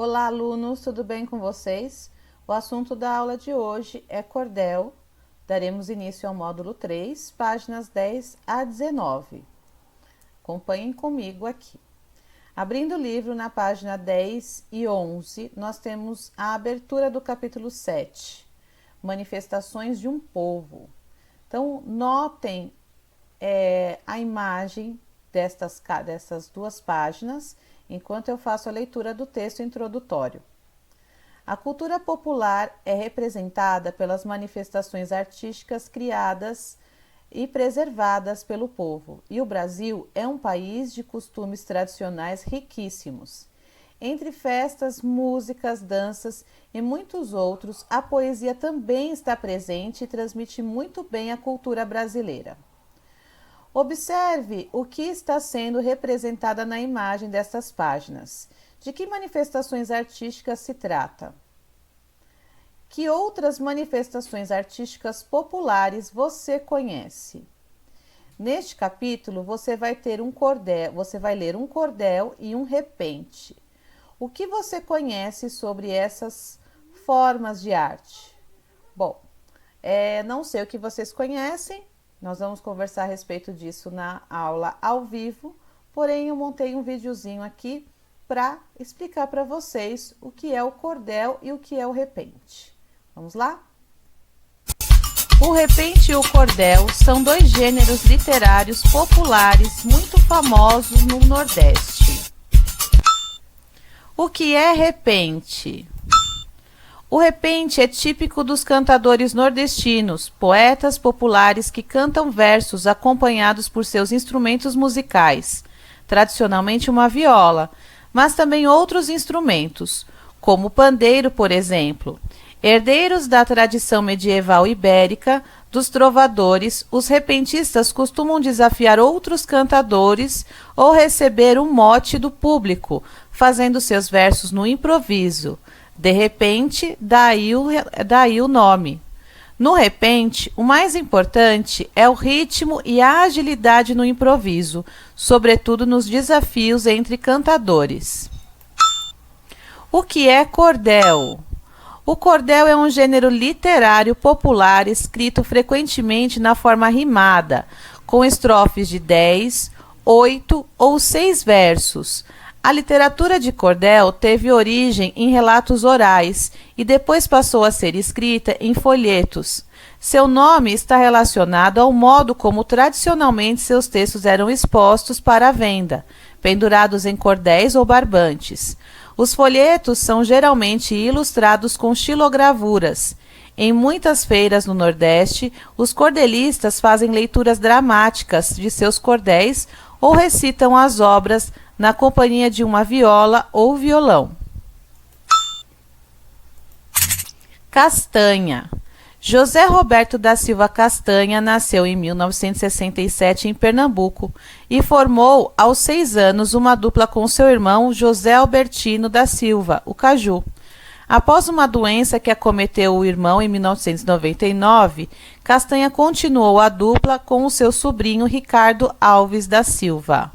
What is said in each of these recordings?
Olá, alunos, tudo bem com vocês? O assunto da aula de hoje é cordel. Daremos início ao módulo 3, páginas 10 a 19. Acompanhem comigo aqui. Abrindo o livro na página 10 e 11, nós temos a abertura do capítulo 7, Manifestações de um Povo. Então, notem a imagem dessas duas páginas, enquanto eu faço a leitura do texto introdutório. A cultura popular é representada pelas manifestações artísticas criadas e preservadas pelo povo, e o Brasil é um país de costumes tradicionais riquíssimos. Entre festas, músicas, danças e muitos outros, a poesia também está presente e transmite muito bem a cultura brasileira. Observe o que está sendo representada na imagem destas páginas. De que manifestações artísticas se trata? Que outras manifestações artísticas populares você conhece? Neste capítulo, você vai ler um cordel e um repente. O que você conhece sobre essas formas de arte? Bom, não sei o que vocês conhecem. Nós vamos conversar a respeito disso na aula ao vivo, porém eu montei um videozinho aqui para explicar para vocês o que é o cordel e o que é o repente. Vamos lá? O repente e o cordel são dois gêneros literários populares muito famosos no Nordeste. O que é repente? O repente é típico dos cantadores nordestinos, poetas populares que cantam versos acompanhados por seus instrumentos musicais, tradicionalmente uma viola, mas também outros instrumentos, como o pandeiro, por exemplo. Herdeiros da tradição medieval ibérica, dos trovadores, os repentistas costumam desafiar outros cantadores ou receber um mote do público, fazendo seus versos no improviso. De repente, daí o nome. No repente, o mais importante é o ritmo e a agilidade no improviso, sobretudo nos desafios entre cantadores. O que é cordel? O cordel é um gênero literário popular escrito frequentemente na forma rimada, com estrofes de 10, 8 ou 6 versos. A literatura de cordel teve origem em relatos orais e depois passou a ser escrita em folhetos. Seu nome está relacionado ao modo como tradicionalmente seus textos eram expostos para a venda, pendurados em cordéis ou barbantes. Os folhetos são geralmente ilustrados com xilogravuras. Em muitas feiras no Nordeste, os cordelistas fazem leituras dramáticas de seus cordéis ou recitam as obras na companhia de uma viola ou violão. Castanha. José Roberto da Silva Castanha nasceu em 1967 em Pernambuco e formou aos 6 anos uma dupla com seu irmão José Albertino da Silva, o Caju. Após uma doença que acometeu o irmão em 1999, Castanha continuou a dupla com o seu sobrinho Ricardo Alves da Silva.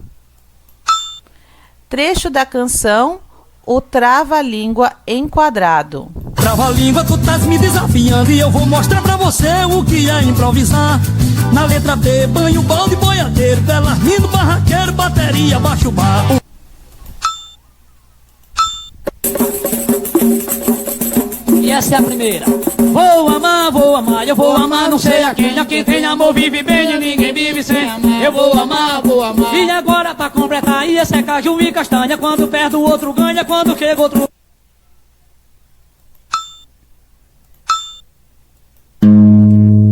Trecho da canção O Trava-Língua Enquadrado. Trava-língua, tu estás me desafiando e eu vou mostrar pra você o que é improvisar. Na letra B, banho, balde, boiadeiro, bela rindo, barraqueiro, bateria, baixo bar. E essa é a primeira. Vou amar, eu vou amar, não sei a quem tem amor vive bem e ninguém vive sem amar. Eu vou amar, e agora pra completar, e esse é caju e castanha, quando perde o outro ganha, quando chega outro...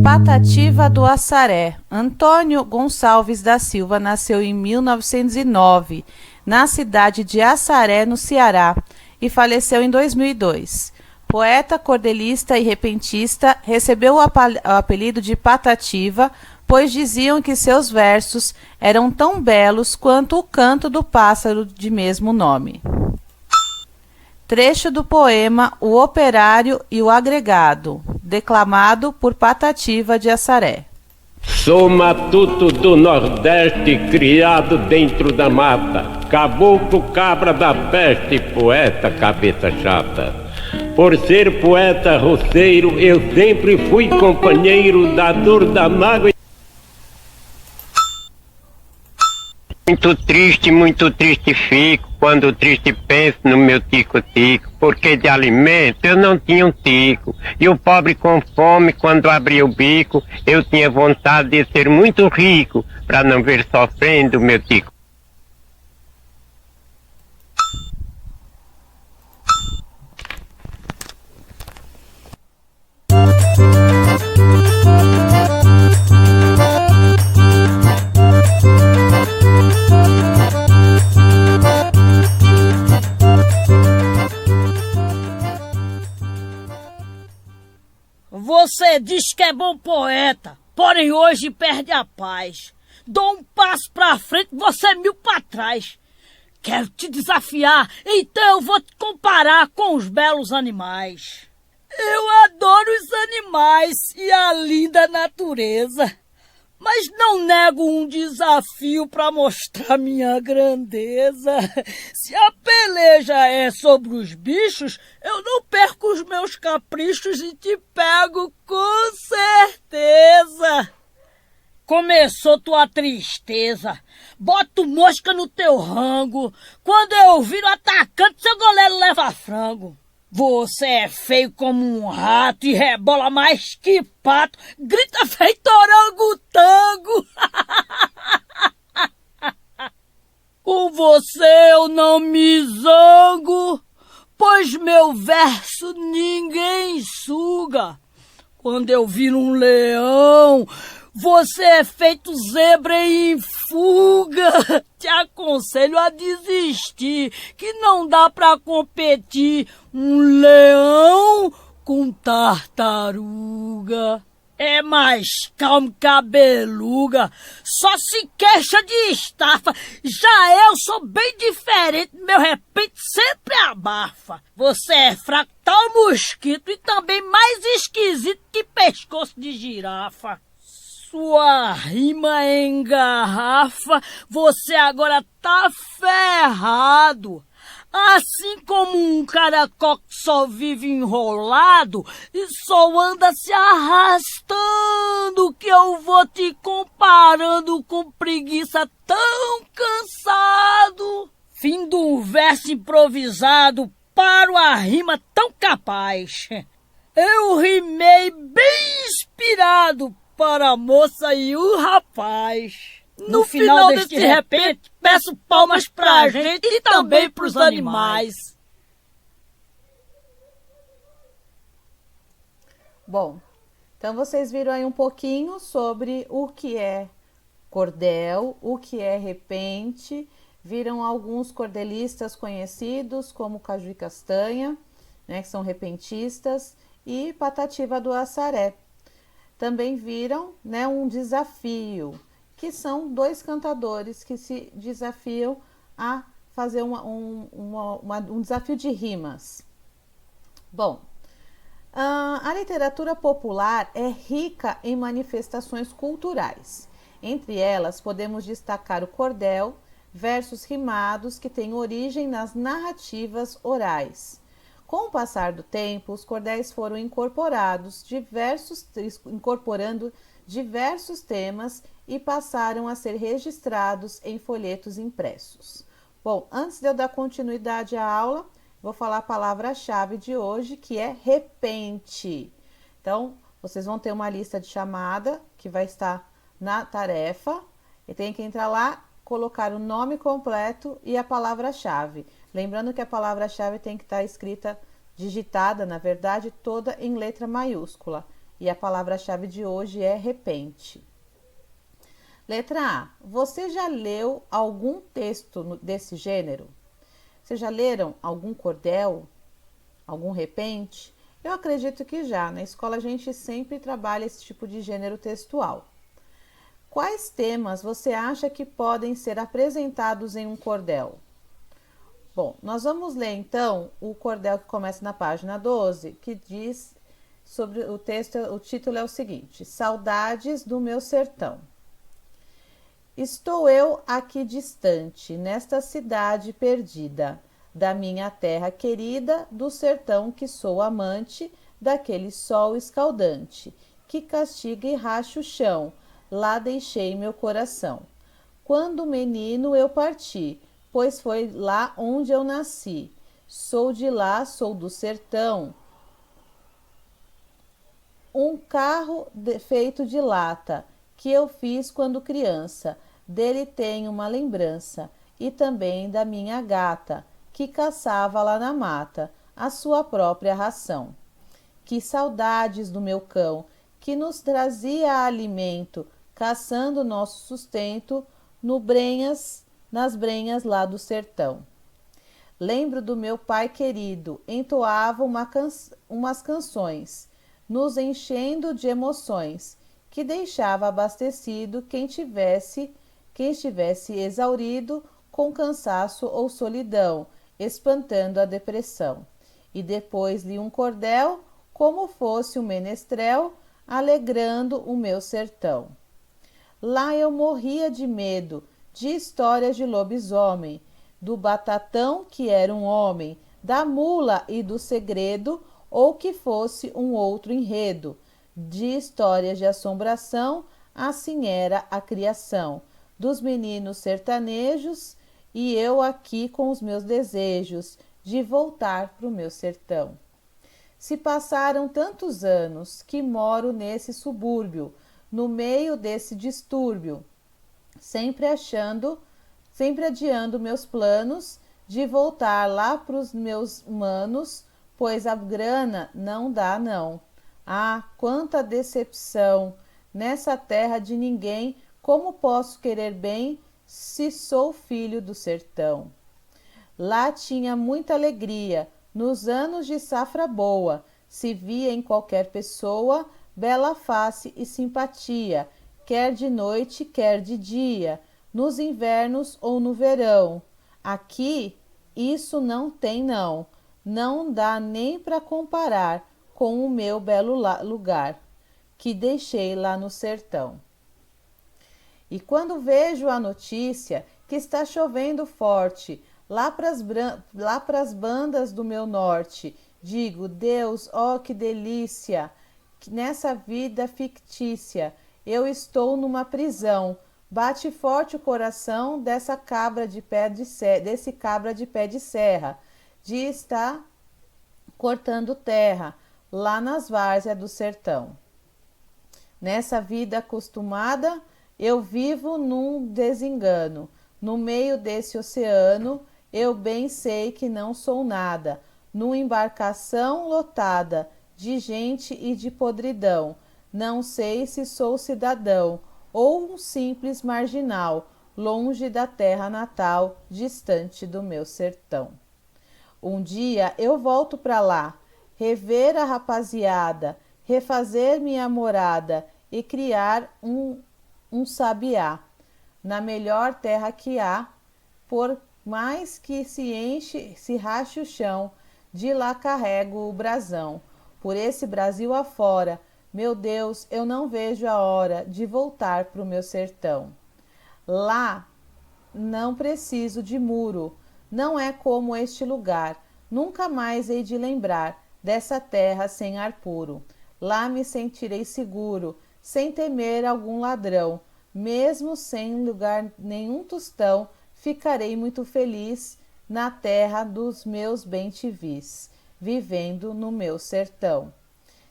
Patativa do Assaré. Antônio Gonçalves da Silva nasceu em 1909, na cidade de Assaré, no Ceará, e faleceu em 2002. Poeta, cordelista e repentista, recebeu o apelido de Patativa, pois diziam que seus versos eram tão belos quanto o canto do pássaro de mesmo nome. Trecho do poema O Operário e o Agregado, declamado por Patativa de Assaré. Sou matuto do Nordeste, criado dentro da mata, caboclo, cabra da peste, poeta, cabeça chata. Por ser poeta roceiro, eu sempre fui companheiro da dor, da mágoa. Muito triste fico, quando triste penso no meu tico-tico, porque de alimento eu não tinha um tico, e o pobre com fome, quando abria o bico, eu tinha vontade de ser muito rico, para não ver sofrendo o meu tico. Você diz que é bom poeta, porém hoje perde a paz. Dou um passo pra frente, você 1000 pra trás. Quero te desafiar, então eu vou te comparar com os belos animais. Eu adoro os animais e a linda natureza, mas não nego um desafio para mostrar minha grandeza. Se a peleja é sobre os bichos, eu não perco os meus caprichos e te pego com certeza. Começou tua tristeza, boto mosca no teu rango, quando eu viro atacante, seu goleiro leva frango. Você é feio como um rato e rebola mais que pato, grita feito orangotango. Com você eu não me zango, pois meu verso ninguém suga. Quando eu viro um leão, você é feito zebra em fuga. Te aconselho a desistir, que não dá pra competir um leão com tartaruga. É mais calmo que a beluga, só se queixa de estafa. Já eu sou bem diferente, meu repente sempre abafa. Você é fraco tal mosquito e também mais esquisito que pescoço de girafa. Sua rima engarrafa, você agora tá ferrado. Assim como um caracol que só vive enrolado e só anda se arrastando, que eu vou te comparando com preguiça tão cansado. Fim do verso improvisado, paro a rima tão capaz. Eu rimei bem inspirado para a moça e o rapaz. No final deste repente, peço palmas pra gente e também pros animais. Bom, então vocês viram aí um pouquinho sobre o que é cordel, o que é repente. Viram alguns cordelistas conhecidos como Caju e Castanha, né, que são repentistas, e Patativa do Assaré. Também viram, né, um desafio, que são 2 cantadores que se desafiam a fazer um desafio de rimas. Bom, a literatura popular é rica em manifestações culturais. Entre elas, podemos destacar o cordel, versos rimados que têm origem nas narrativas orais. Com o passar do tempo, os cordéis foram incorporando diversos temas e passaram a ser registrados em folhetos impressos. Bom, antes de eu dar continuidade à aula, vou falar a palavra-chave de hoje, que é repente. Então, vocês vão ter uma lista de chamada que vai estar na tarefa e tem que entrar lá, colocar o nome completo e a palavra-chave. Lembrando que a palavra-chave tem que estar escrita, digitada, na verdade, toda em letra maiúscula. E a palavra-chave de hoje é repente. Letra A. Você já leu algum texto desse gênero? Vocês já leram algum cordel? Algum repente? Eu acredito que já. Na escola a gente sempre trabalha esse tipo de gênero textual. Quais temas você acha que podem ser apresentados em um cordel? Bom, nós vamos ler então o cordel que começa na página 12, que diz sobre o texto, o título é o seguinte: Saudades do meu sertão. Estou eu aqui distante, nesta cidade perdida, da minha terra querida, do sertão que sou amante, daquele sol escaldante, que castiga e racha o chão, lá deixei meu coração. Quando menino eu parti, pois foi lá onde eu nasci. Sou de lá, sou do sertão. Um carro feito de lata, que eu fiz quando criança, dele tenho uma lembrança, e também da minha gata, que caçava lá na mata a sua própria ração. Que saudades do meu cão, que nos trazia alimento, caçando nosso sustento nas brenhas lá do sertão. Lembro do meu pai querido, entoava umas canções, nos enchendo de emoções, que deixava abastecido quem estivesse exaurido com cansaço ou solidão, espantando a depressão. E depois li um cordel, como fosse um menestrel, alegrando o meu sertão. Lá eu morria de medo, de histórias de lobisomem, do batatão que era um homem, da mula e do segredo, ou que fosse um outro enredo, de histórias de assombração, assim era a criação, dos meninos sertanejos, e eu aqui com os meus desejos, de voltar pro meu sertão. Se passaram tantos anos que moro nesse subúrbio, no meio desse distúrbio, sempre adiando meus planos de voltar lá pros meus manos, pois a grana não dá não. Ah, quanta decepção! Nessa terra de ninguém, como posso querer bem se sou filho do sertão? Lá tinha muita alegria, nos anos de safra boa, se via em qualquer pessoa bela face e simpatia, quer de noite, quer de dia, nos invernos ou no verão. Aqui isso não tem não, não dá nem para comparar com o meu belo lugar, que deixei lá no sertão. E quando vejo a notícia que está chovendo forte lá pras bandas do meu norte, digo, Deus, ó que delícia, que nessa vida fictícia eu estou numa prisão. Bate forte o coração desse cabra de pé de serra, de estar cortando terra lá nas várzeas do sertão. Nessa vida acostumada, eu vivo num desengano, no meio desse oceano, eu bem sei que não sou nada, numa embarcação lotada de gente e de podridão, não sei se sou cidadão ou um simples marginal, longe da terra natal, distante do meu sertão. Um dia eu volto pra lá, rever a rapaziada, refazer minha morada e criar um sabiá, na melhor terra que há, por mais que se rache o chão, de lá carrego o brasão, por esse Brasil afora, meu Deus, eu não vejo a hora de voltar pro meu sertão. Lá não preciso de muro, não é como este lugar, nunca mais hei de lembrar dessa terra sem ar puro. Lá me sentirei seguro, sem temer algum ladrão, mesmo sem lugar nenhum tostão, ficarei muito feliz na terra dos meus bem-te-vis, vivendo no meu sertão.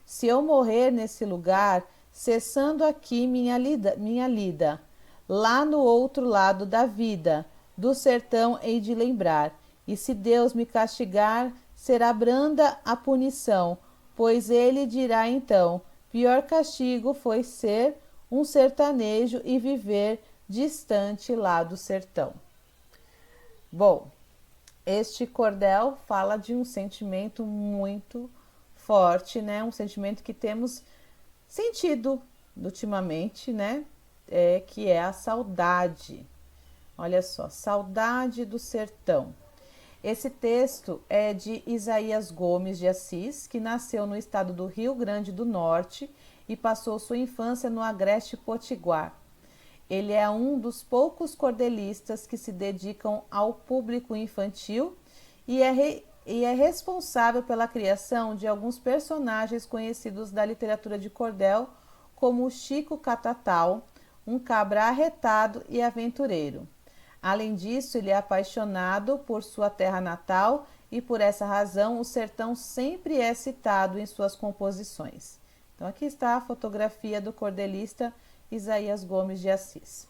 Se eu morrer nesse lugar, cessando aqui minha lida, lá no outro lado da vida, do sertão hei de lembrar, e se Deus me castigar, será branda a punição, pois ele dirá então, pior castigo foi ser um sertanejo e viver distante lá do sertão. Bom, este cordel fala de um sentimento muito forte, né? Um sentimento que temos sentido ultimamente, né? Que é a saudade. Olha só, saudade do sertão. Esse texto é de Isaías Gomes de Assis, que nasceu no estado do Rio Grande do Norte e passou sua infância no Agreste Potiguar. Ele é um dos poucos cordelistas que se dedicam ao público infantil e é responsável pela criação de alguns personagens conhecidos da literatura de cordel, como o Chico Catatal, um cabra arretado e aventureiro. Além disso, ele é apaixonado por sua terra natal e, por essa razão, o sertão sempre é citado em suas composições. Então, aqui está a fotografia do cordelista Isaías Gomes de Assis.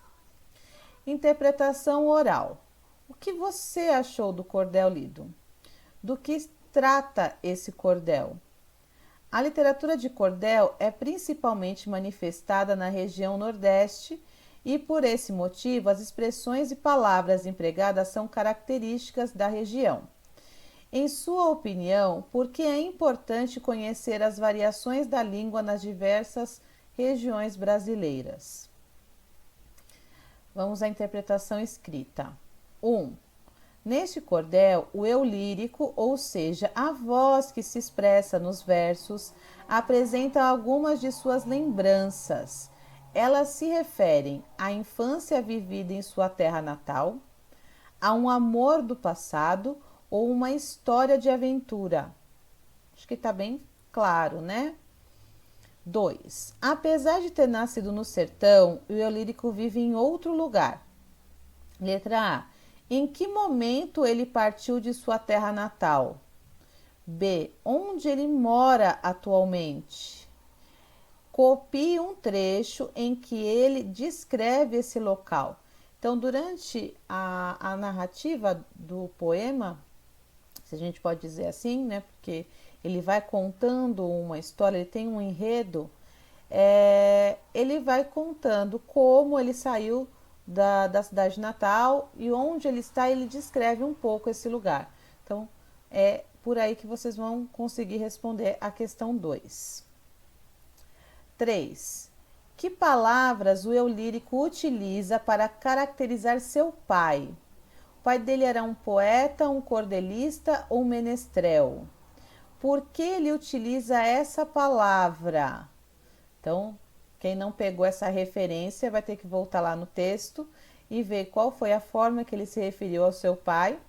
Interpretação oral. O que você achou do cordel lido? Do que trata esse cordel? A literatura de cordel é principalmente manifestada na região Nordeste e, por esse motivo, as expressões e palavras empregadas são características da região. Em sua opinião, por que é importante conhecer as variações da língua nas diversas regiões brasileiras? Vamos à interpretação escrita. 1. Neste cordel, o eu lírico, ou seja, a voz que se expressa nos versos, apresenta algumas de suas lembranças. Elas se referem à infância vivida em sua terra natal, a um amor do passado ou uma história de aventura. Acho que está bem claro, né? 2. Apesar de ter nascido no sertão, o eu lírico vive em outro lugar. Letra A. Em que momento ele partiu de sua terra natal? B. Onde ele mora atualmente? Copie um trecho em que ele descreve esse local. Então, durante a narrativa do poema, se a gente pode dizer assim, né? Porque ele vai contando uma história, ele tem um enredo, ele vai contando como ele saiu da cidade natal e onde ele está, ele descreve um pouco esse lugar. Então, é por aí que vocês vão conseguir responder a questão 2. 3. Que palavras o eu lírico utiliza para caracterizar seu pai? O pai dele era um poeta, um cordelista ou um menestrel? Por que ele utiliza essa palavra? Então, quem não pegou essa referência vai ter que voltar lá no texto e ver qual foi a forma que ele se referiu ao seu pai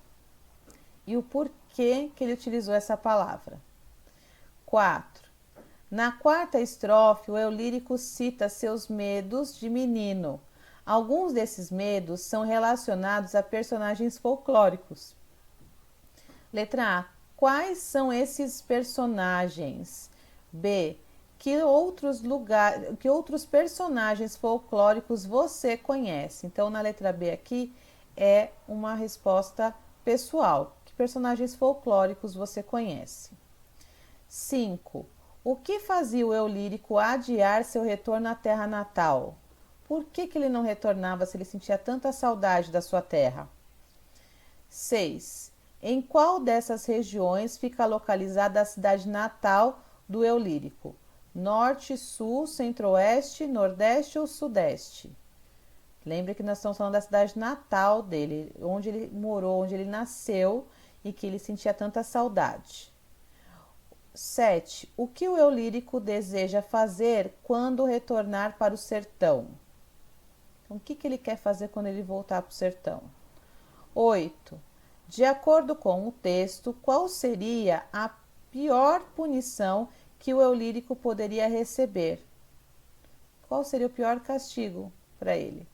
e o porquê que ele utilizou essa palavra. 4. Na quarta estrofe, o eu lírico cita seus medos de menino. Alguns desses medos são relacionados a personagens folclóricos. Letra A. Quais são esses personagens? B. Que outros personagens folclóricos você conhece? Então, na letra B aqui é uma resposta pessoal. Que personagens folclóricos você conhece? 5. O que fazia o eu lírico adiar seu retorno à terra natal? Por que ele não retornava se ele sentia tanta saudade da sua terra? 6. Em qual dessas regiões fica localizada a cidade natal do eu lírico? Norte, Sul, Centro-Oeste, Nordeste ou Sudeste? Lembre que nós estamos falando da cidade natal dele, onde ele morou, onde ele nasceu e que ele sentia tanta saudade. 7. O que o eu lírico deseja fazer quando retornar para o sertão? Então, o que ele quer fazer quando ele voltar para o sertão? 8. De acordo com o texto, qual seria a pior punição que o eu lírico poderia receber? Qual seria o pior castigo para ele?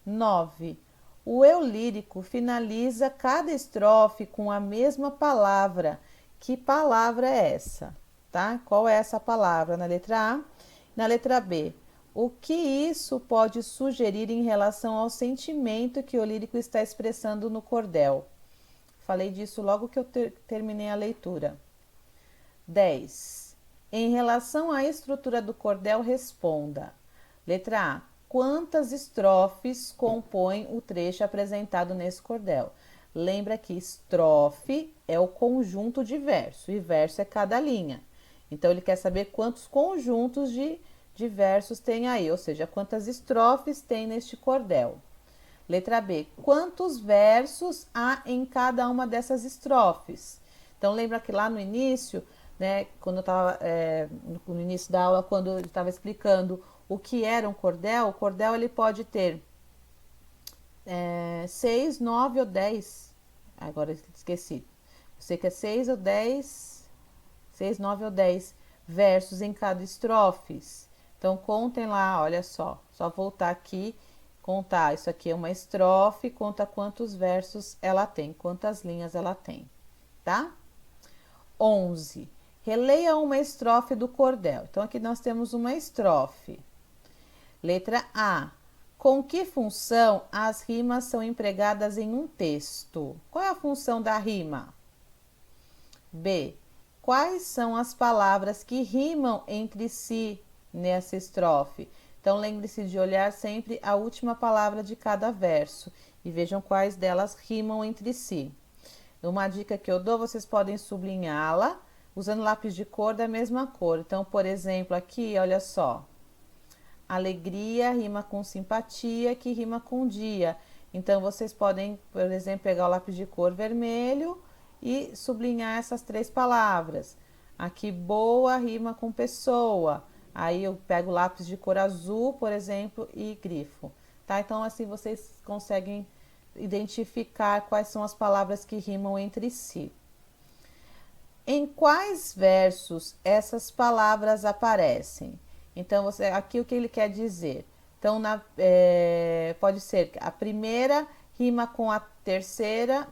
9. O eu lírico finaliza cada estrofe com a mesma palavra. Que palavra é essa? Tá? Qual é essa palavra? Na letra A. Na letra B. O que isso pode sugerir em relação ao sentimento que o lírico está expressando no cordel? Falei disso logo que eu terminei a leitura. 10. Em relação à estrutura do cordel, responda. Letra A. Quantas estrofes compõem o trecho apresentado nesse cordel? Lembra que estrofe é o conjunto de verso e verso é cada linha. Então, ele quer saber quantos conjuntos de versos tem aí, ou seja, quantas estrofes tem neste cordel. Letra B, quantos versos há em cada uma dessas estrofes? Então, lembra que lá no início, né, quando eu estava no início da aula, quando eu estava explicando o que era um cordel, o cordel ele pode ter 6, 9 ou 10. Agora esqueci. Sei que é 6 ou 10, 6, 9 ou 10 versos em cada estrofe. Então, contem lá, olha só voltar aqui, contar. Isso aqui é uma estrofe, conta quantos versos ela tem, quantas linhas ela tem, tá? 11. Releia uma estrofe do cordel. Então, aqui nós temos uma estrofe. Letra A. Com que função as rimas são empregadas em um texto? Qual é a função da rima? B. Quais são as palavras que rimam entre si nessa estrofe? Então, lembre-se de olhar sempre a última palavra de cada verso e vejam quais delas rimam entre si. Uma dica que eu dou, vocês podem sublinhá-la usando lápis de cor da mesma cor. Então, por exemplo, aqui, olha só. Alegria rima com simpatia, que rima com dia. Então, vocês podem, por exemplo, pegar o lápis de cor vermelho e sublinhar essas 3 palavras. Aqui, boa rima com pessoa. Aí eu pego o lápis de cor azul, por exemplo, e grifo. Tá? Então, assim vocês conseguem identificar quais são as palavras que rimam entre si. Em quais versos essas palavras aparecem? Então, aqui o que ele quer dizer? Então, pode ser a primeira rima com a terceira,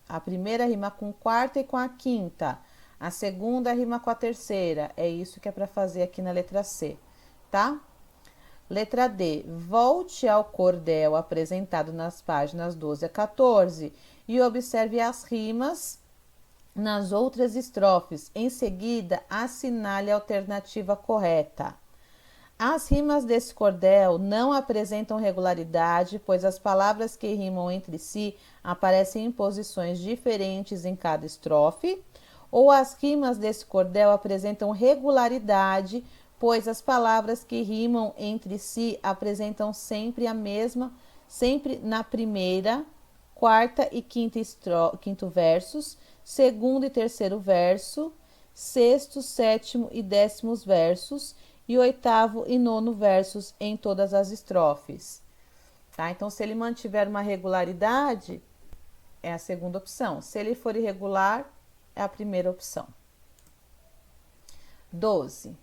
a primeira rima com a quarta e com a quinta. A segunda rima com a terceira. É isso que é para fazer aqui na letra C, tá? Letra D. Volte ao cordel apresentado nas páginas 12 a 14 e observe as rimas nas outras estrofes. Em seguida, assinale a alternativa correta. As rimas desse cordel não apresentam regularidade, pois as palavras que rimam entre si aparecem em posições diferentes em cada estrofe, ou as rimas desse cordel apresentam regularidade, pois as palavras que rimam entre si apresentam sempre a mesma, sempre na primeira, quarta e quinto versos, segundo e terceiro verso, sexto, sétimo e décimos versos, e oitavo e nono versos em todas as estrofes. Tá? Então, se ele mantiver uma regularidade, é a segunda opção. Se ele for irregular, é a primeira opção. 12.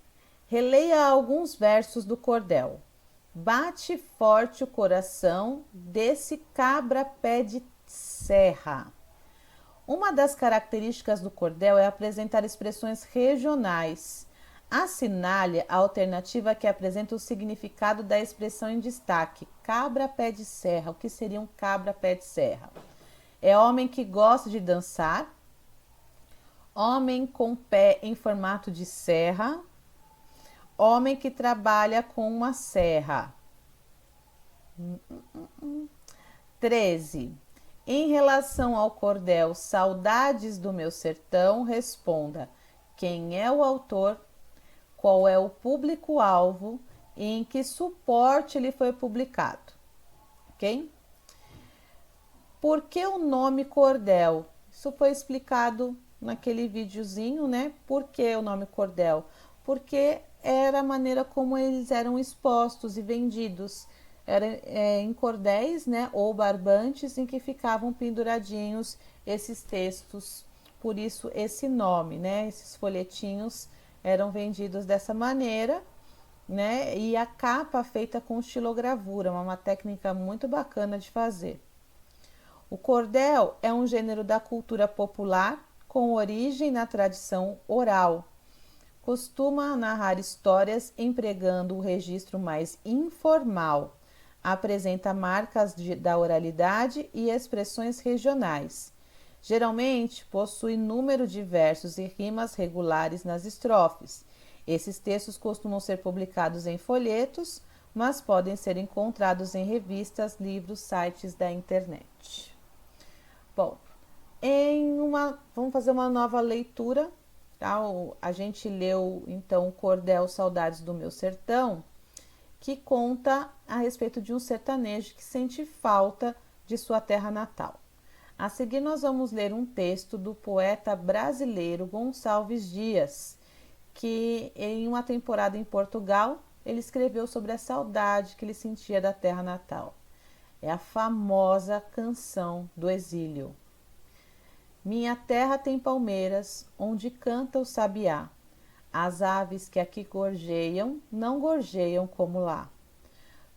Releia alguns versos do cordel. Bate forte o coração desse cabra pé de serra. Uma das características do cordel é apresentar expressões regionais. Assinale a alternativa que apresenta o significado da expressão em destaque. Cabra pé de serra. O que seria um cabra pé de serra? É homem que gosta de dançar, homem com pé em formato de serra, homem que trabalha com uma serra. 13. Em relação ao cordel Saudades do Meu Sertão, responda: quem é o autor, qual é o público-alvo e em que suporte ele foi publicado. Ok? Por que o nome cordel? Isso foi explicado naquele videozinho, né? Por que o nome cordel? Porque era a maneira como eles eram expostos e vendidos. Era em cordéis, né? Ou barbantes em que ficavam penduradinhos esses textos. Por isso esse nome, né? Esses folhetinhos eram vendidos dessa maneira, né? E a capa feita com estilogravura, uma técnica muito bacana de fazer. O cordel é um gênero da cultura popular com origem na tradição oral. Costuma narrar histórias empregando o registro mais informal. Apresenta marcas da oralidade e expressões regionais. Geralmente, possui número de versos e rimas regulares nas estrofes. Esses textos costumam ser publicados em folhetos, mas podem ser encontrados em revistas, livros, sites da internet. Bom, vamos fazer uma nova leitura. Tá? A gente leu, então, o Cordel Saudades do Meu Sertão. que conta a respeito de um sertanejo que sente falta de sua terra natal. A seguir, nós vamos ler um texto do poeta brasileiro Gonçalves Dias, que em uma temporada em Portugal, ele escreveu sobre a saudade que ele sentia da terra natal. É a famosa canção do exílio. Minha terra tem palmeiras, onde canta o sabiá. As aves que aqui gorjeiam, não gorjeiam como lá.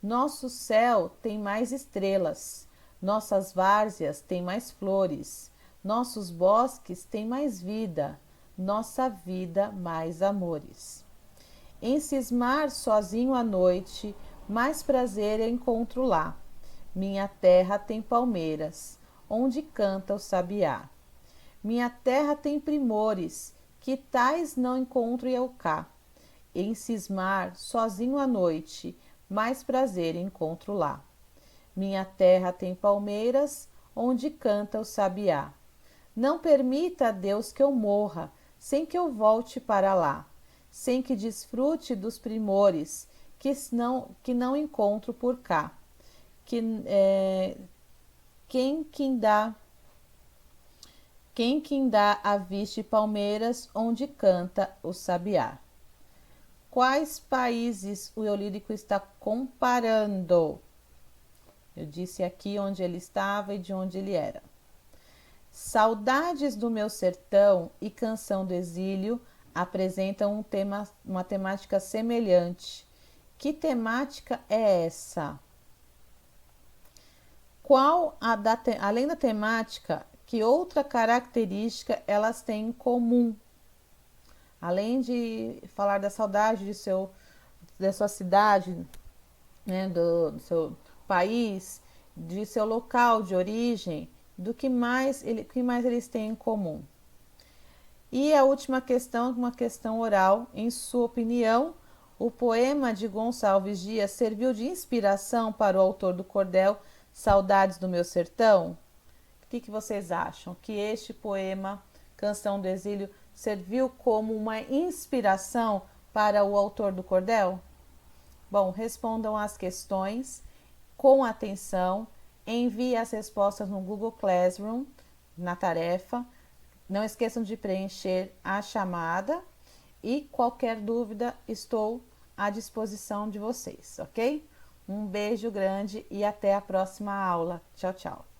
Nosso céu tem mais estrelas, nossas várzeas têm mais flores, nossos bosques têm mais vida, nossa vida mais amores. Em cismar sozinho à noite, mais prazer eu encontro lá. Minha terra tem palmeiras, onde canta o sabiá. Minha terra tem primores, que tais não encontro eu cá. Em cismar, sozinho à noite, mais prazer encontro lá. Minha terra tem palmeiras, onde canta o sabiá. Não permita a Deus que eu morra, sem que eu volte para lá, sem que desfrute dos primores, que não encontro por cá. Quem dá a viste palmeiras, onde canta o sabiá. Quais países o eu lírico está comparando? Eu disse aqui onde ele estava e de onde ele era. Saudades do meu sertão e Canção do Exílio apresentam uma temática semelhante. Que temática é essa? Além da temática, que outra característica elas têm em comum? Além de falar da saudade da sua cidade, né, do seu país, de seu local de origem, do que mais eles têm em comum. E a última questão, uma questão oral. Em sua opinião, o poema de Gonçalves Dias serviu de inspiração para o autor do cordel Saudades do Meu Sertão? O que vocês acham? Que este poema, Canção do Exílio, serviu como uma inspiração para o autor do cordel? Bom, respondam as questões com atenção, envie as respostas no Google Classroom, na tarefa. Não esqueçam de preencher a chamada e qualquer dúvida estou à disposição de vocês, ok? Um beijo grande e até a próxima aula. Tchau, tchau.